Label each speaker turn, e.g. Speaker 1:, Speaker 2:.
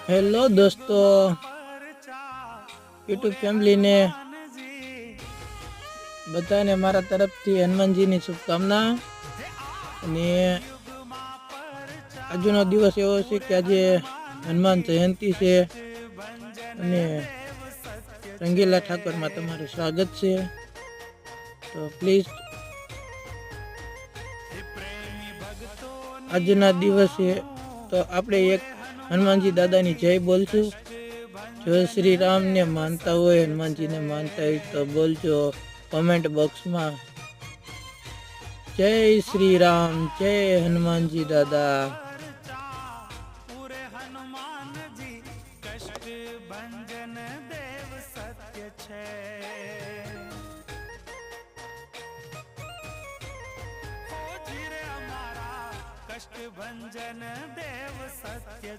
Speaker 1: Hello दोस्तों, YouTube family ने બધાને મારા તરફથી હનુમાનજીની શુભકામના। અને આજનો દિવસ એવો છે કે આજે હનુમાન જયંતિ છે અને રંગીલા ઠાકોરમાં તમારું સ્વાગત છે। તો પ્લીઝ આજના દિવસે તો આપણે એક હનુમાનજી દાદાની જય બોલશું। જો શ્રી રામને માનતા હોય, હનુમાનજીને માનતા હોય તો બોલજો कमेंट बॉक्स में जय श्री राम, जय हनुमान जी दादा। पूरे हनुमान जी कष्ट भंजन देव सत्य छे। कष्ट भंजन देव सत्य